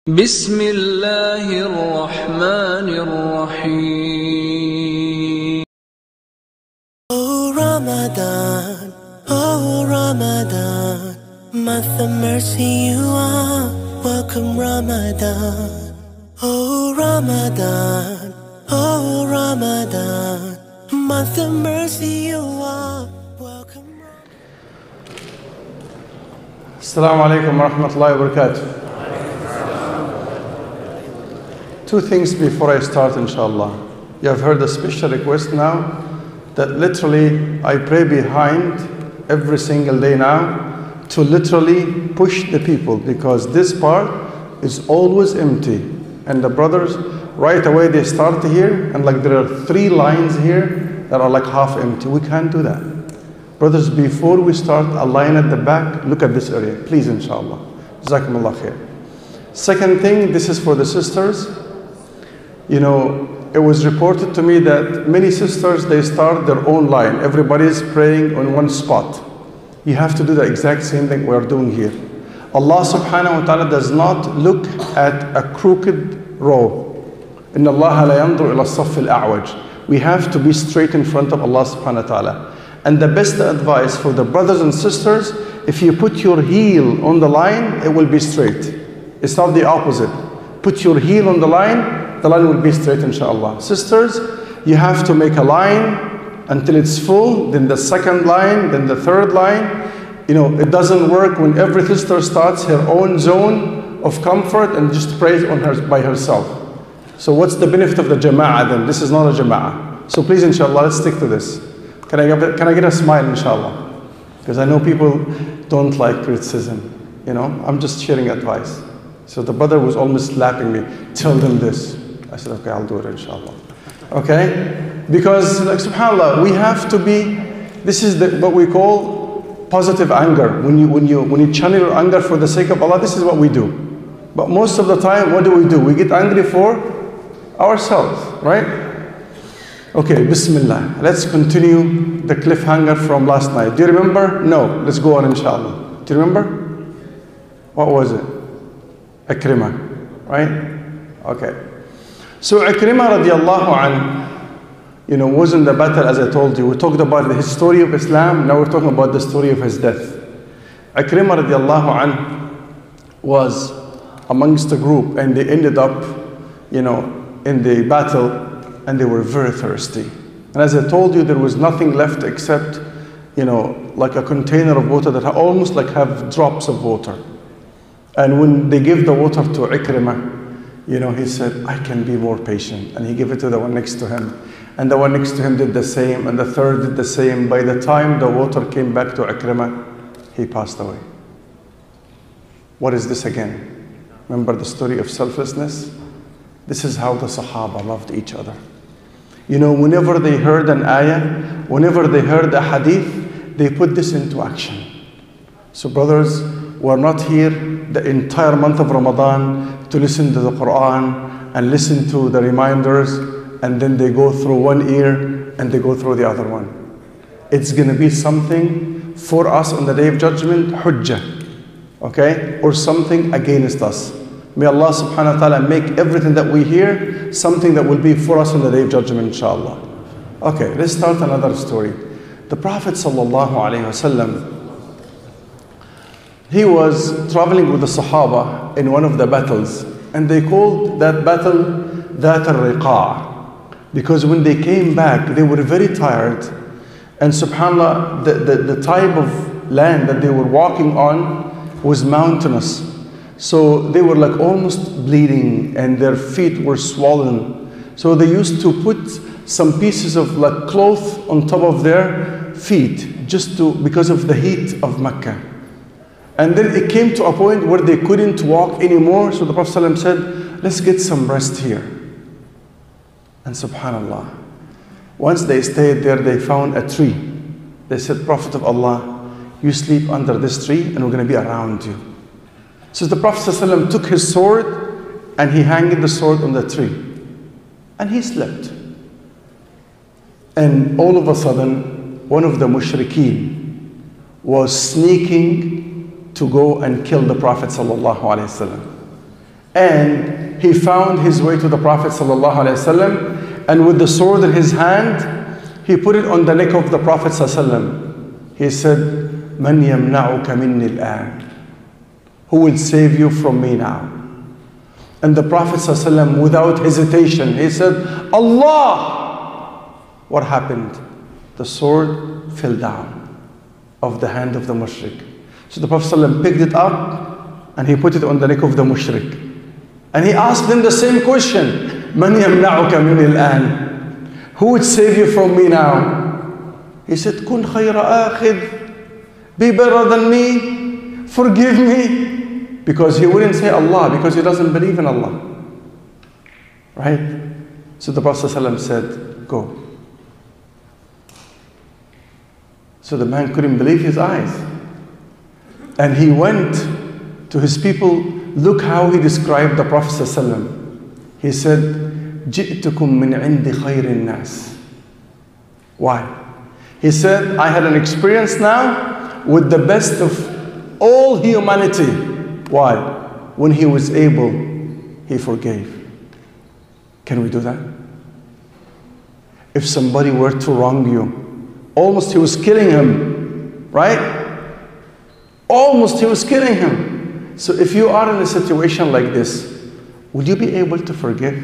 بسم الله الرحمن الرحيم. Oh Ramadan, oh Ramadan, month of mercy you are, welcome Ramadan. Oh Ramadan, oh Ramadan, month of mercy you are, welcome Ramadan. Assalamu alaikum wa rahmatullahi wa barakatuh. Two things before I start, inshallah. You have heard a special request now that literally I pray behind every single day now to literally push the people, because this part is always empty. And the brothers, right away they start here, and like there are 3 lines here that are like half empty. We can't do that. Brothers, before we start, a line at the back, look at this area, please, inshallah. Jazakumullah khair. Second thing, this is for the sisters. You know, it was reported to me that many sisters, they start their own line. Everybody's praying on one spot. You have to do the exact same thing we are doing here. Allah subhanahu wa ta'ala does not look at a crooked row. Inna Allah la yandur ila as-saff al-a'waj. We have to be straight in front of Allah subhanahu wa ta'ala. And the best advice for the brothers and sisters, if you put your heel on the line, it will be straight. It's not the opposite. Put your heel on the line will be straight, inshallah. Sisters, you have to make a line until it's full, then the second line, then the third line. You know, it doesn't work when every sister starts her own zone of comfort and just prays on her by herself. So what's the benefit of the jama'ah then? This is not a jama'ah. So please, inshallah, let's stick to this. Can I get a smile, inshallah? Because I know people don't like criticism. You know, I'm just sharing advice. So the brother was almost slapping me. Tell them this. I said, okay, I'll do it, inshallah. Okay? Because, like, subhanAllah, we have to be, this is what we call positive anger. When you channel your anger for the sake of Allah, this is what we do. But most of the time, what do? We get angry for ourselves, right? Okay, Bismillah. Let's continue the cliffhanger from last night. Do you remember? No. Let's go on, inshallah. Do you remember? What was it? Ikrimah, right? Okay. So Ikrimah radiallahu anhu, you know, was in the battle, as I told you. We talked about the story of Islam, now we're talking about the story of his death. Ikrimah radiallahu anhu was amongst the group, and they ended up, you know, in the battle, and they were very thirsty. And as I told you, there was nothing left except, you know, like a container of water that almost like have drops of water. And when they gave the water to Ikrimah, you know, he said, I can be more patient. And he gave it to the one next to him. And the one next to him did the same, and the third did the same. By the time the water came back to Ikrimah, he passed away. What is this again? Remember the story of selflessness? This is how the Sahaba loved each other. You know, whenever they heard an ayah, whenever they heard a hadith, they put this into action. So brothers, we're not here the entire month of Ramadan to listen to the Quran and listen to the reminders, and then they go through one ear and they go through the other one. It's going to be something for us on the Day of Judgment, hujjah, okay? Or something against us. May Allah subhanahu wa ta'ala make everything that we hear something that will be for us on the Day of Judgment, inshallah. Okay, let's start another story. The Prophet sallallahu alaihi wasallam, he was traveling with the Sahaba in one of the battles, and they called that battle That al-Riqa', because when they came back, they were very tired, and subhanAllah, the type of land that they were walking on was mountainous. So they were like almost bleeding, and their feet were swollen. So they used to put some pieces of like cloth on top of their feet, because of the heat of Mecca. And then it came to a point where they couldn't walk anymore. So the Prophet ﷺ said, let's get some rest here. And subhanAllah, once they stayed there, they found a tree. They said, Prophet of Allah, you sleep under this tree and we're going to be around you. So the Prophet ﷺ took his sword and he hanged the sword on the tree. And he slept. And all of a sudden, one of the mushrikeen was sneaking to go and kill the Prophet ﷺ. and he found his way to the Prophet ﷺ, and with the sword in his hand, he put it on the neck of the Prophet ﷺ. He said, "Man yamna'uka minni al-an?" Who will save you from me now? And the Prophet ﷺ, without hesitation, he said, "Allah!" What happened? The sword fell down of the hand of the mushrik. So the Prophet ﷺ picked it up and he put it on the neck of the mushrik. And he asked him the same question, "Man yamna'uka minni al-an?" Who would save you from me now? He said, "Kun khayra akhid." Be better than me. Forgive me. Because he wouldn't say Allah, because he doesn't believe in Allah. Right? So the Prophet ﷺ said, "Go." So the man couldn't believe his eyes. And he went to his people. Look how he described the Prophet ﷺ. He said, "Ji'tukum min indi khayrin nas." Why? He said, "I had an experience now with the best of all humanity." Why? When he was able, he forgave. Can we do that? If somebody were to wrong you, almost he was killing him, right? Almost he was killing him. So if you are in a situation like this, would you be able to forgive?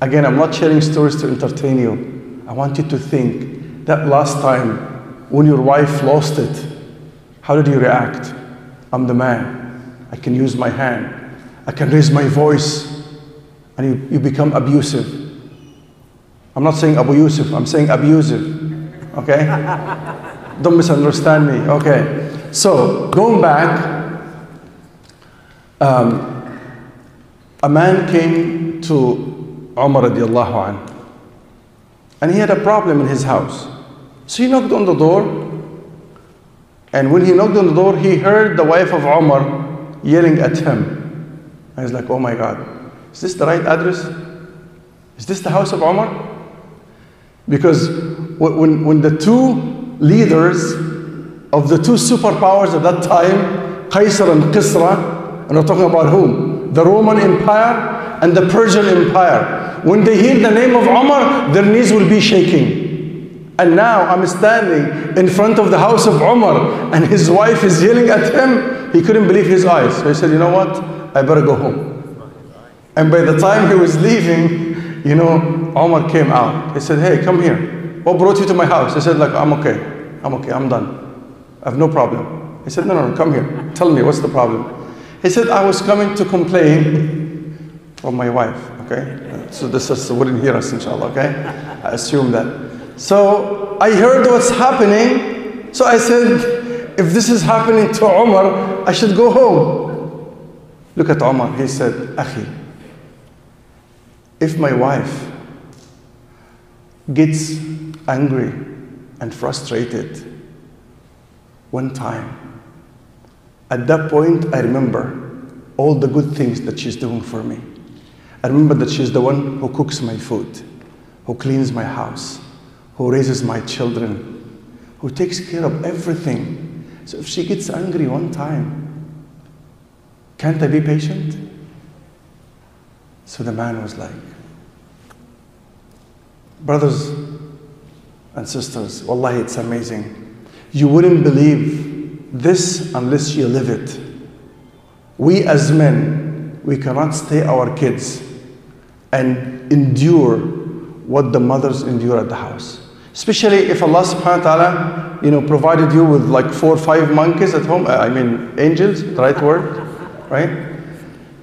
Again, I'm not sharing stories to entertain you. I want you to think that last time when your wife lost it, how did you react? I'm the man. I can use my hand. I can raise my voice. And you become abusive. I'm not saying Abu Yusuf, I'm saying abusive. Okay? Don't misunderstand me. Okay. So, going back, a man came to Umar radiallahu anhu. And he had a problem in his house. So he knocked on the door. And when he knocked on the door, he heard the wife of Umar yelling at him. And he's like, "Oh my God, is this the right address? Is this the house of Umar?" Because when the two leaders of the two superpowers at that time, Qaisar and Kisra, and we're talking about whom? The Roman Empire and the Persian Empire. When they hear the name of Umar, their knees will be shaking. And now I'm standing in front of the house of Umar and his wife is yelling at him. He couldn't believe his eyes. So he said, "You know what? I better go home." And by the time he was leaving, Umar came out. He said, "Hey, come here. What brought you to my house?" He said, "Like, I'm okay. I'm done. I have no problem." He said, No, come here. Tell me, what's the problem?" He said, "I was coming to complain from my wife." Okay? So this wouldn't hear us, inshallah, okay? I assume that. So I heard what's happening. So I said, if this is happening to Umar, I should go home. Look at Umar. He said, "Akhi, if my wife gets angry and frustrated one time, at that point I remember all the good things that she's doing for me. I remember that she's the one who cooks my food, who cleans my house, who raises my children, who takes care of everything. So if she gets angry one time, can't I be patient?" So the man was like, brothers and sisters, wallahi, it's amazing. You wouldn't believe this unless you live it. We as men, we cannot stay our kids and endure what the mothers endure at the house. Especially if Allah subhanahu wa ta'ala, provided you with like 4 or 5 monkeys at home, angels, the right word, right?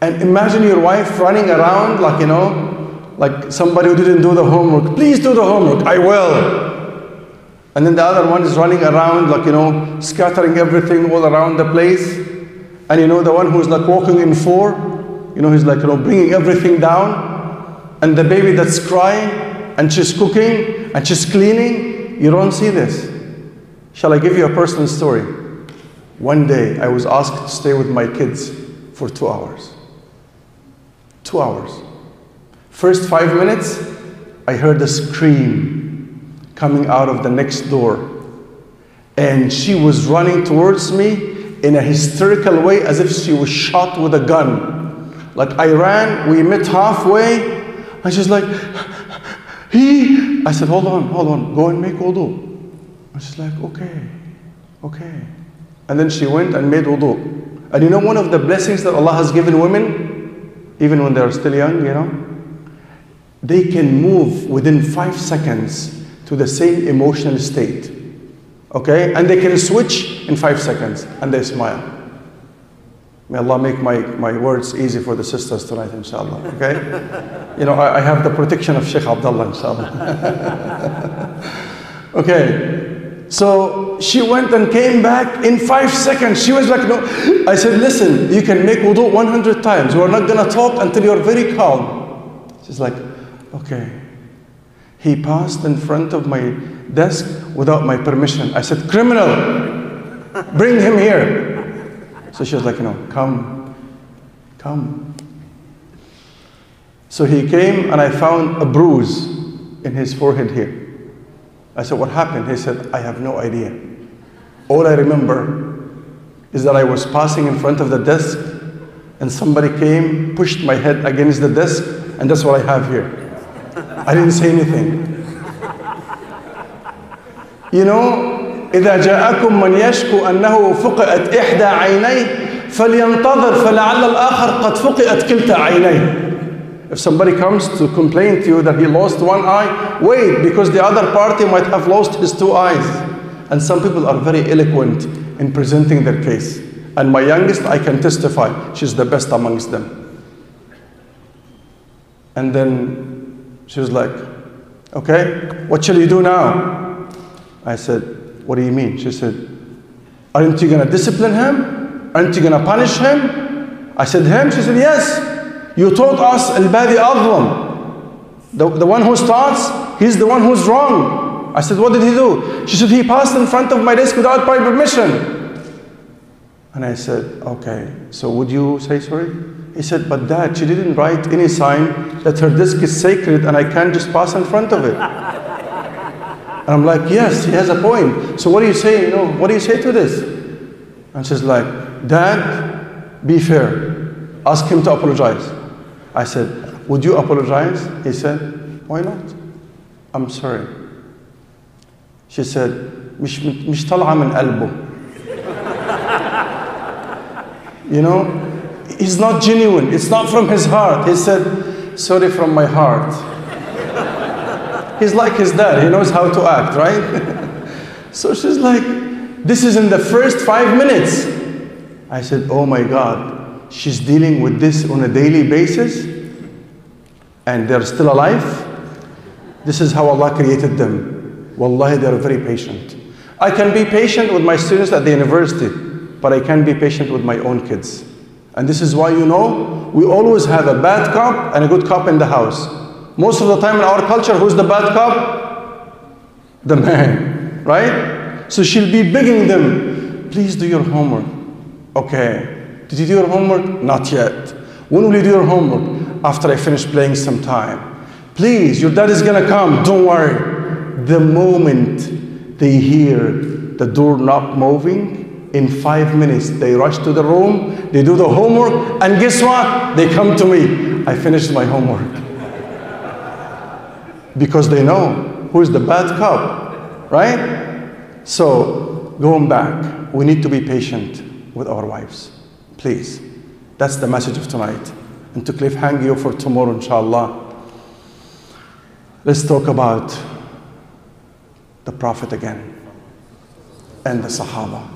And imagine your wife running around like somebody who didn't do the homework. "Please do the homework." "I will." And then the other one is running around scattering everything all around the place. And the one who's like walking in 4, he's like, bringing everything down. And the baby that's crying, and she's cooking, and she's cleaning. You don't see this. Shall I give you a personal story? One day, I was asked to stay with my kids for 2 hours. 2 hours. First 5 minutes, I heard a scream coming out of the next door. And she was running towards me in a hysterical way as if she was shot with a gun. Like I ran, we met halfway, and she's like, I said, hold on, go and make wudu. And she's like, okay. And then she went and made wudu. And you know one of the blessings that Allah has given women, even when they're still young, you know, they can move within 5 seconds to the same emotional state. Okay? And they can switch in 5 seconds, and they smile. May Allah make my words easy for the sisters tonight, inshallah. Okay? You know, I have the protection of Sheikh Abdullah, inshallah. Okay. So she went and came back in 5 seconds. She was like, no. I said, listen, you can make wudu 100 times. We're not going to talk until you're very calm. She's like, okay. He passed in front of my desk without my permission. I said, criminal, bring him here. So she was like, no, come. So he came and I found a bruise in his forehead here. I said, what happened? He said, I have no idea. All I remember is that I was passing in front of the desk and somebody came, pushed my head against the desk, and that's what I have here. I didn't say anything. You know, إذا جاءكم من يشكو أنه فقئت إحدى عينيه فلينتظر فلعل الآخر قد فقئت كلتا عينيه. If somebody comes to complain to you that he lost one eye, wait, because the other party might have lost his 2 eyes. And some people are very eloquent in presenting their case. And my youngest, I can testify, she's the best amongst them. And then she was like, okay, what shall you do now? I said, what do you mean? She said, aren't you going to discipline him? Aren't you going to punish him? I said, him? She said, yes. You taught us al-badi adlam. The one who starts, he's the one who's wrong. I said, what did he do? She said, he passed in front of my desk without my permission. And I said, okay, so would you say sorry? He said, but Dad, she didn't write any sign that her desk is sacred and I can't just pass in front of it. And I'm like, yes, he has a point. So what do you say, you know, what do you say to this? And she's like, Dad, be fair. Ask him to apologize. I said, would you apologize? He said, why not? I'm sorry. She said, مش طالعة من قلبه. You know, he's not genuine. It's not from his heart. He said, sorry from my heart. He's like his dad. He knows how to act, right? So she's like, this is in the first 5 minutes. I said, oh my God. She's dealing with this on a daily basis and they're still alive. This is how Allah created them. Wallahi, they're very patient. I can be patient with my students at the university, but I can't be patient with my own kids. And this is why, you know, we always have a bad cop and a good cop in the house. Most of the time in our culture, who's the bad cop? The man, right? So she'll be begging them, please do your homework. Okay. Did you do your homework? Not yet. When will you do your homework? After I finish playing some time. Please, your dad is gonna come, don't worry. The moment they hear the doorknob moving, in 5 minutes they rush to the room, they do the homework, and guess what? They come to me. I finished my homework. Because they know who's the bad cop, right? So, going back, we need to be patient with our wives. Please. That's the message of tonight. And to cliffhang you for tomorrow, inshallah, let's talk about the Prophet again and the Sahaba.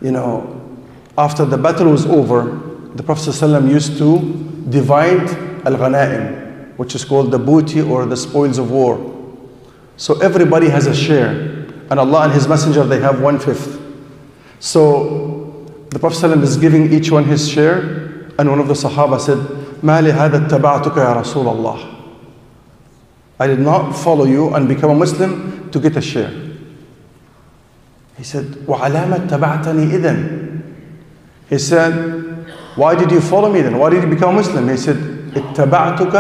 You know, after the battle was over, the Prophet ﷺ used to divide al-ghanaim, which is called the booty or the spoils of war. So everybody has a share. And Allah and His Messenger, they have 1/5. So the Prophet ﷺ is giving each one his share, and one of the Sahaba said, مَا لِهَذَا اتَّبَعْتُكَ يَا رَسُولَ اللَّهِ. I did not follow you and become a Muslim to get a share. He said, وَعَلَامَ اتَّبَعْتَنِي إِذًا. He said, why did you follow me then? Why did you become a Muslim? He said, اتَّبَعْتُكَ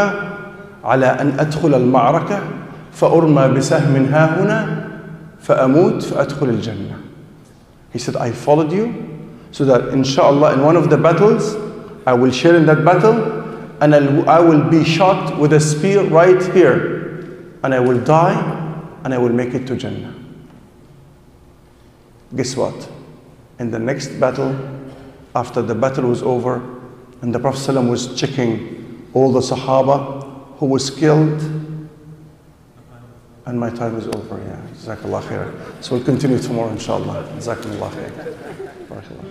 عَلَىٰ أَنْ أَدْخُلَ الْمَعْرَكَةَ فَأُرْمَى بِسَهْمٍ هَاهُنَا فَأَمُوتْ فَأَدْخُلِ الْجَنَّةِ. He said, I followed you so that inshallah in one of the battles I will share in that battle, and I will be shot with a spear right here, and I will die, and I will make it to Jannah. Guess what? In the next battle, after the battle was over, and the Prophet ﷺ was checking all the Sahaba who was killed, and my time is over. Yeah, Jazakallah khair. So we'll continue tomorrow, inshallah. Jazakallah khair. Barakallah.